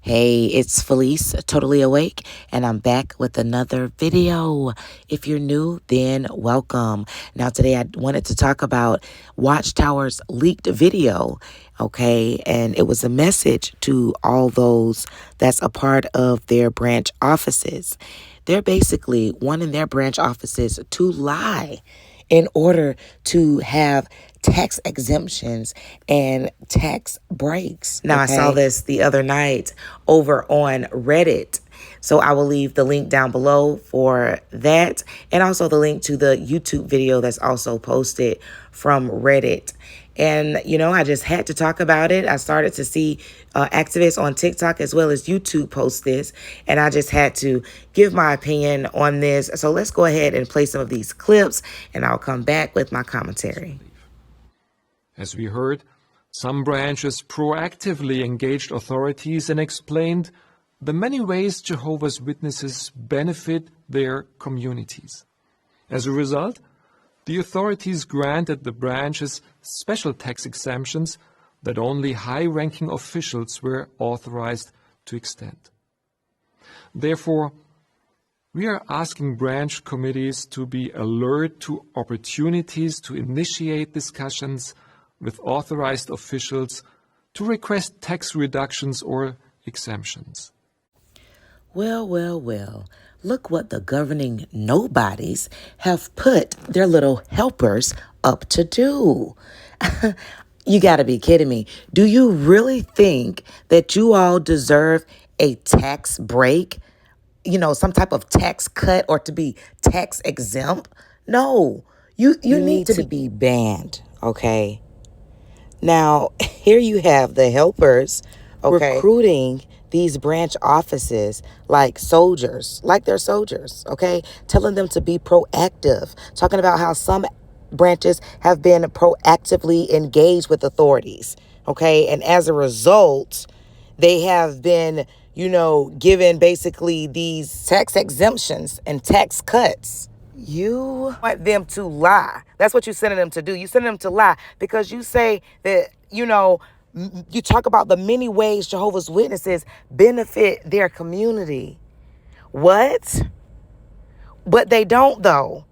Hey, it's Felice, totally awake, and I'm back with another video. If you're new, then welcome. Now, today I wanted to talk about Watchtower's leaked video, okay? And it was a message to all those that's a part of their branch offices. They're basically wanting their branch offices to lie in order to have tax exemptions and tax breaks. Now, I saw this the other night over on Reddit. So I will leave the link down below for that, and also the link to the YouTube video that's also posted from Reddit. And, I just had to talk about it. I started to see activists on TikTok as well as YouTube post this, and I just had to give my opinion on this. So let's go ahead and play some of these clips, and I'll come back with my commentary. As we heard, some branches proactively engaged authorities and explained the many ways Jehovah's Witnesses benefit their communities. As a result, the authorities granted the branches special tax exemptions that only high-ranking officials were authorized to extend. Therefore, we are asking branch committees to be alert to opportunities to initiate discussions with authorized officials to request tax reductions or exemptions. Well. Look what the governing nobodies have put their little helpers up to do. You got to be kidding me. Do you really think that you all deserve a tax break? Some type of tax cut or to be tax exempt? No, you need to be banned, okay? Now, here you have the helpers, recruiting these branch offices like soldiers, like they're soldiers, okay? Telling them to be proactive, talking about how some branches have been proactively engaged with authorities, okay? And as a result, they have been, given basically these tax exemptions and tax cuts. You want them to lie. That's what you're sending them to do. You send them to lie because you say that, you talk about the many ways Jehovah's Witnesses benefit their community. What? But they don't, though.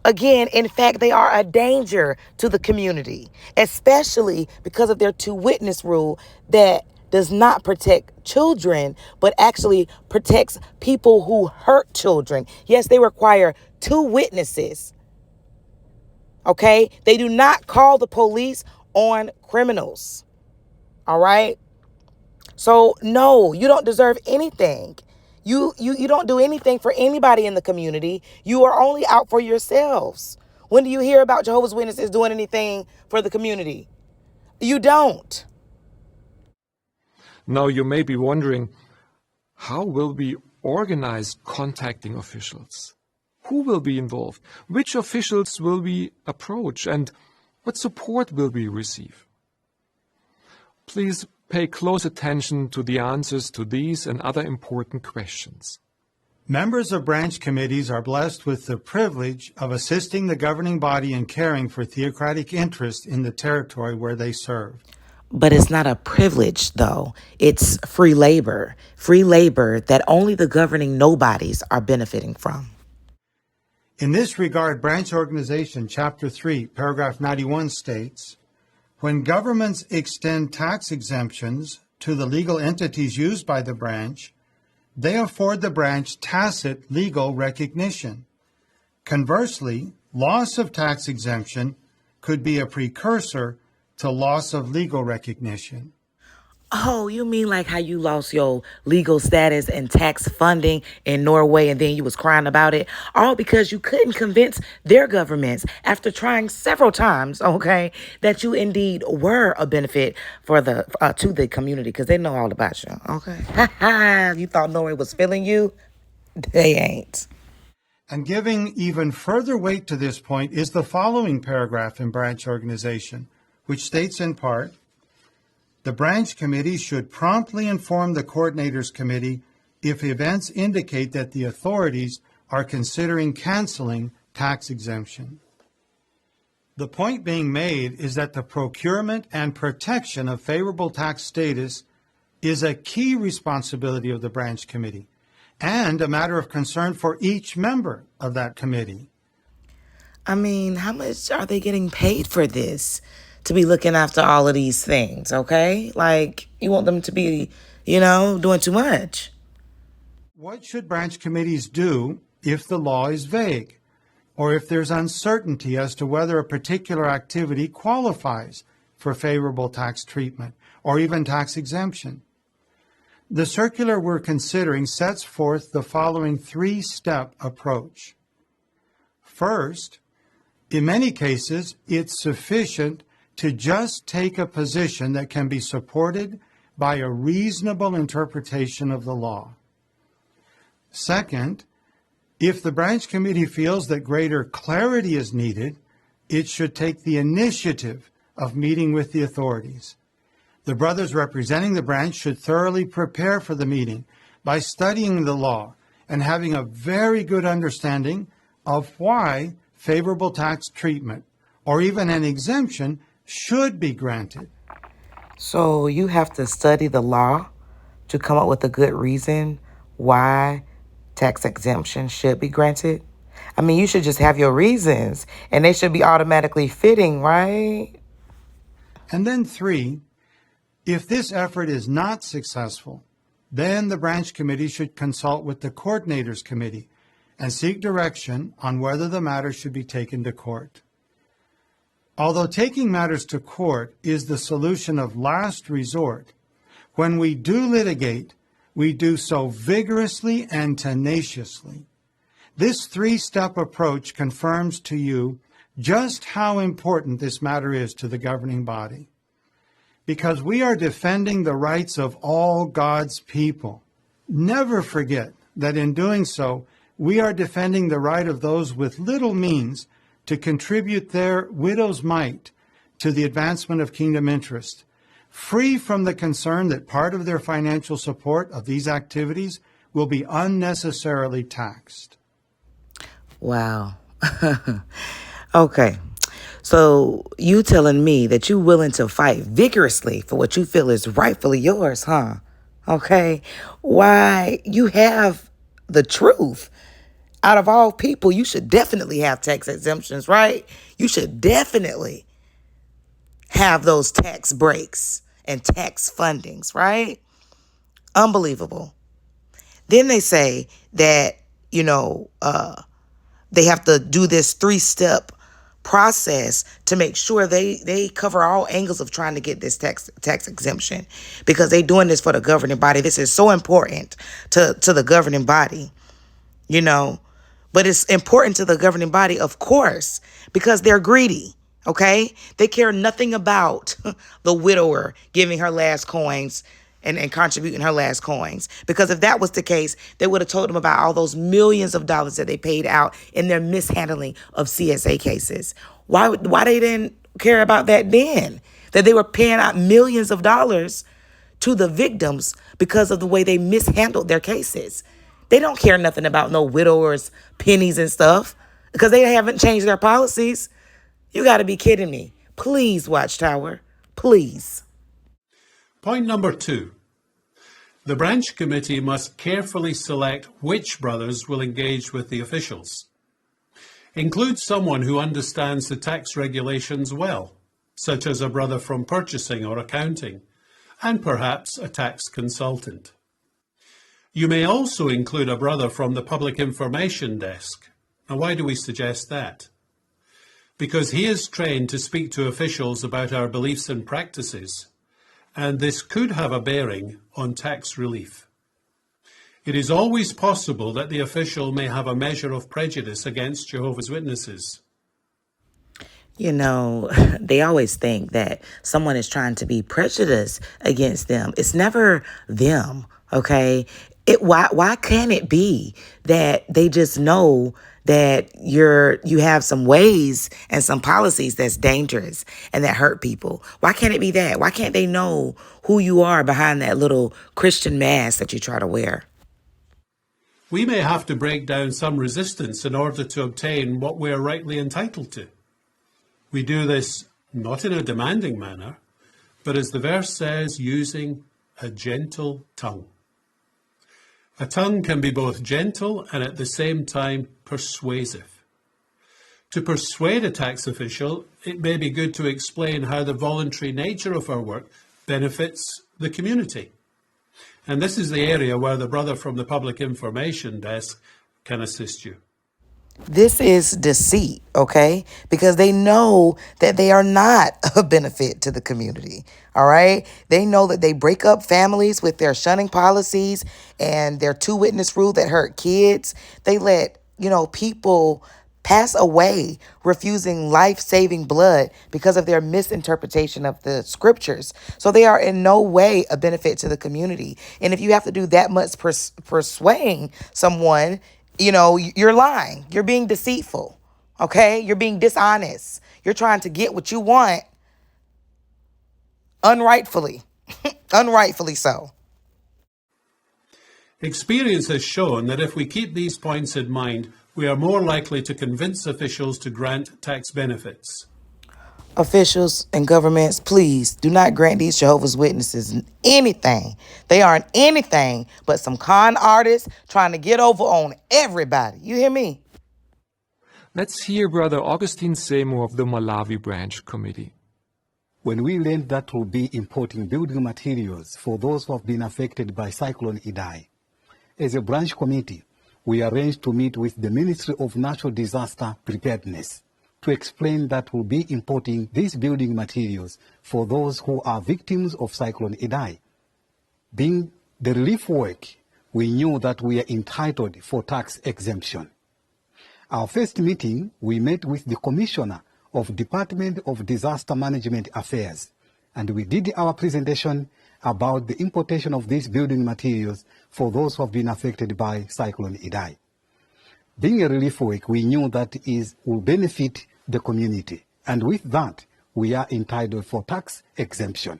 Again, in fact, they are a danger to the community, especially because of their two-witness rule that does not protect children, but actually protects people who hurt children. Yes, they require two witnesses. Okay? They do not call the police on criminals. All right? So, no, you don't deserve anything. You don't do anything for anybody in the community. You are only out for yourselves. When do you hear about Jehovah's Witnesses doing anything for the community? You don't. Now you may be wondering, how will we organize contacting officials? Who will be involved? Which officials will we approach? And what support will we receive? Please pay close attention to the answers to these and other important questions. Members of branch committees are blessed with the privilege of assisting the governing body in caring for theocratic interests in the territory where they serve. But it's not a privilege, though. It's free labor that only the governing nobodies are benefiting from. In this regard, Branch Organization, Chapter 3, Paragraph 91 states, when governments extend tax exemptions to the legal entities used by the branch, they afford the branch tacit legal recognition. Conversely, loss of tax exemption could be a precursor to loss of legal recognition. Oh, you mean like how you lost your legal status and tax funding in Norway and then you was crying about it? All because you couldn't convince their governments after trying several times, okay, that you indeed were a benefit for the to the community because they know all about you, okay? You thought Norway was feeling you? They ain't. And giving even further weight to this point is the following paragraph in Branch Organization, which states in part, the branch committee should promptly inform the coordinators committee if events indicate that the authorities are considering canceling tax exemption. The point being made is that the procurement and protection of favorable tax status is a key responsibility of the branch committee and a matter of concern for each member of that committee. I mean, how much are they getting paid for this? To be looking after all of these things, okay? Like, you want them to be, doing too much. What should branch committees do if the law is vague, or if there's uncertainty as to whether a particular activity qualifies for favorable tax treatment or even tax exemption? The circular we're considering sets forth the following three-step approach. First, in many cases, it's sufficient to just take a position that can be supported by a reasonable interpretation of the law. Second, if the branch committee feels that greater clarity is needed, it should take the initiative of meeting with the authorities. The brothers representing the branch should thoroughly prepare for the meeting by studying the law and having a very good understanding of why favorable tax treatment or even an exemption should be granted. So you have to study the law to come up with a good reason why tax exemption should be granted? I mean, you should just have your reasons, and they should be automatically fitting, right? And then three, if this effort is not successful, then the branch committee should consult with the coordinators committee and seek direction on whether the matter should be taken to court. Although taking matters to court is the solution of last resort, when we do litigate, we do so vigorously and tenaciously. This three-step approach confirms to you just how important this matter is to the governing body, because we are defending the rights of all God's people. Never forget that in doing so, we are defending the right of those with little means to contribute their widow's mite to the advancement of kingdom interest, free from the concern that part of their financial support of these activities will be unnecessarily taxed. Wow. Okay. So you telling me that you willing to fight vigorously for what you feel is rightfully yours, huh? Okay. Why, you have the truth. Out of all people, you should definitely have tax exemptions, right? You should definitely have those tax breaks and tax fundings, right? Unbelievable. Then they say that, they have to do this three-step process to make sure they cover all angles of trying to get this tax exemption, because they're doing this for the governing body. This is so important to the governing body, But it's important to the governing body, of course, because they're greedy, okay? They care nothing about the widower giving her last coins and contributing her last coins. Because if that was the case, they would have told them about all those millions of dollars that they paid out in their mishandling of CSA cases. Why they didn't care about that then? That they were paying out millions of dollars to the victims because of the way they mishandled their cases. They don't care nothing about no widowers, pennies and stuff, because they haven't changed their policies. You got to be kidding me. Please, Watchtower. Please. Point number 2. The branch committee must carefully select which brothers will engage with the officials. Include someone who understands the tax regulations well, such as a brother from purchasing or accounting, and perhaps a tax consultant. You may also include a brother from the Public Information Desk. Now, why do we suggest that? Because he is trained to speak to officials about our beliefs and practices, and this could have a bearing on tax relief. It is always possible that the official may have a measure of prejudice against Jehovah's Witnesses. They always think that someone is trying to be prejudiced against them. It's never them, okay? Why can't it be that they just know that you have some ways and some policies that's dangerous and that hurt people? Why can't it be that? Why can't they know who you are behind that little Christian mask that you try to wear? We may have to break down some resistance in order to obtain what we are rightly entitled to. We do this not in a demanding manner, but as the verse says, using a gentle tongue. A tongue can be both gentle and at the same time persuasive. To persuade a tax official, it may be good to explain how the voluntary nature of our work benefits the community. And this is the area where the brother from the Public Information Desk can assist you. This is deceit, okay? Because they know that they are not a benefit to the community, all right? They know that they break up families with their shunning policies and their two-witness rule that hurt kids. They let, people pass away refusing life-saving blood because of their misinterpretation of the scriptures. So they are in no way a benefit to the community. And if you have to do that much persuading someone, you're lying. You're being deceitful. Okay? You're being dishonest. You're trying to get what you want unrightfully. Unrightfully so. Experience has shown that if we keep these points in mind, we are more likely to convince officials to grant tax benefits. Officials and governments, please do not grant these Jehovah's Witnesses anything. They aren't anything but some con artists trying to get over on everybody. You hear me? Let's hear Brother Augustine Seymour of the Malawi Branch Committee. When we learned that we'll be importing building materials for those who have been affected by Cyclone Idai, as a branch committee, we arranged to meet with the Ministry of Natural Disaster Preparedness to explain that we'll be importing these building materials for those who are victims of Cyclone Idai. Being the relief work, we knew that we are entitled for tax exemption. Our first meeting, we met with the Commissioner of Department of Disaster Management Affairs, and we did our presentation about the importation of these building materials for those who have been affected by Cyclone Idai. Being a relief work, we knew that will benefit the community, and with that, we are entitled for tax exemption.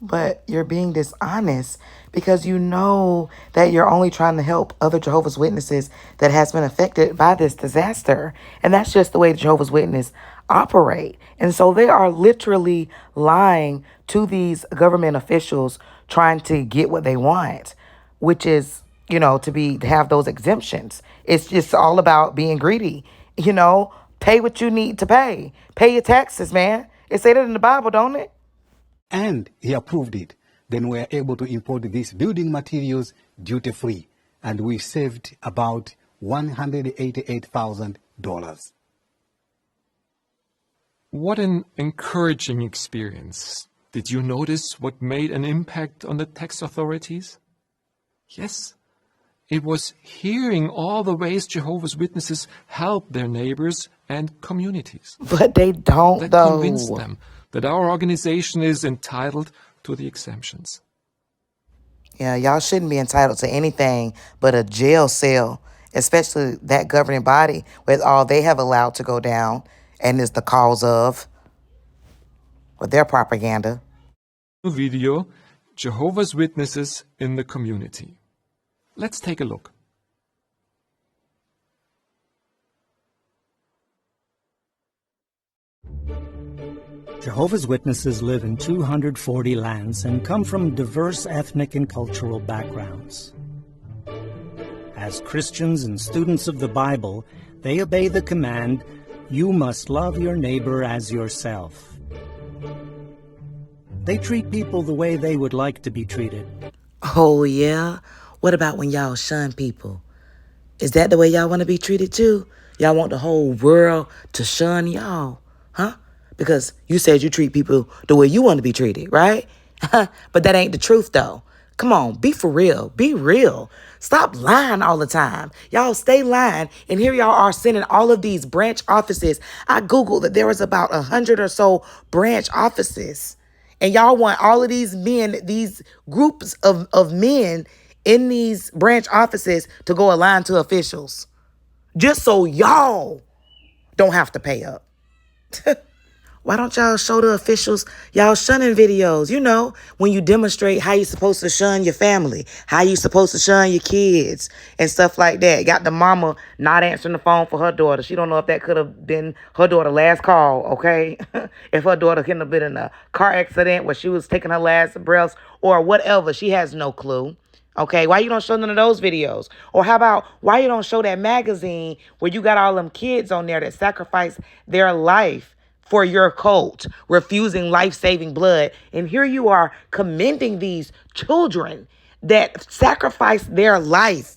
But you're being dishonest because you know that you're only trying to help other Jehovah's Witnesses that has been affected by this disaster. And that's just the way the Jehovah's Witnesses operate. And so they are literally lying to these government officials trying to get what they want, which is, to have those exemptions. It's just all about being greedy. Pay what you need to pay. Pay your taxes, man. It said it in the Bible, don't it? And he approved it. Then we are able to import these building materials duty-free. And we saved about $188,000. What an encouraging experience. Did you notice what made an impact on the tax authorities? Yes, it was hearing all the ways Jehovah's Witnesses help their neighbors and communities. But they don't, That though. convinced them that our organization is entitled to the exemptions. Yeah, y'all shouldn't be entitled to anything but a jail cell, especially that governing body with all they have allowed to go down and is the cause of with their propaganda. Video, Jehovah's Witnesses in the community. Let's take a look. Jehovah's Witnesses live in 240 lands and come from diverse ethnic and cultural backgrounds. As Christians and students of the Bible, they obey the command, "You must love your neighbor as yourself." They treat people the way they would like to be treated. Oh, yeah? What about when y'all shun people? Is that the way y'all want to be treated too? Y'all want the whole world to shun y'all, huh? Because you said you treat people the way you want to be treated, right? But that ain't the truth, though. Come on, be for real. Be real. Stop lying all the time. Y'all stay lying, and here y'all are sending all of these branch offices. I Googled that there was about 100 or so branch offices. And y'all want all of these men, these groups of men in these branch offices to go align to officials. Just so y'all don't have to pay up. Why don't y'all show the officials y'all shunning videos? You know, when you demonstrate how you supposed to shun your family, how you supposed to shun your kids and stuff like that. Got the mama not answering the phone for her daughter. She don't know if that could have been her daughter's last call, okay? If her daughter couldn't have been in a car accident where she was taking her last breaths or whatever. She has no clue. Okay, why you don't show none of those videos? Or how about why you don't show that magazine where you got all them kids on there that sacrifice their life for your cult, refusing life-saving blood. And here you are commending these children that sacrifice their life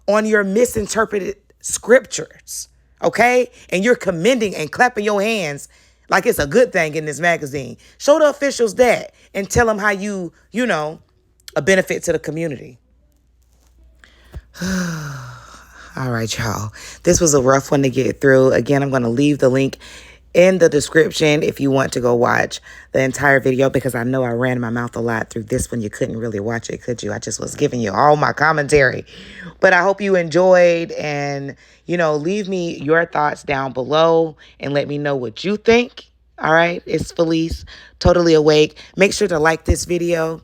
on your misinterpreted scriptures. Okay? And you're commending and clapping your hands like it's a good thing in this magazine. Show the officials that and tell them how you know, a benefit to the community. All right, y'all. This was a rough one to get through. Again, I'm going to leave the link in the description if you want to go watch the entire video, because I know I ran my mouth a lot through this one. You couldn't really watch it, could you? I just was giving you all my commentary. But I hope you enjoyed, and, you know, leave me your thoughts down below and let me know what you think. All right? It's Felice, Totally Awake. Make sure to like this video.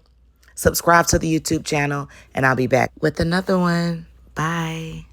Subscribe to the YouTube channel, and I'll be back with another one. Bye.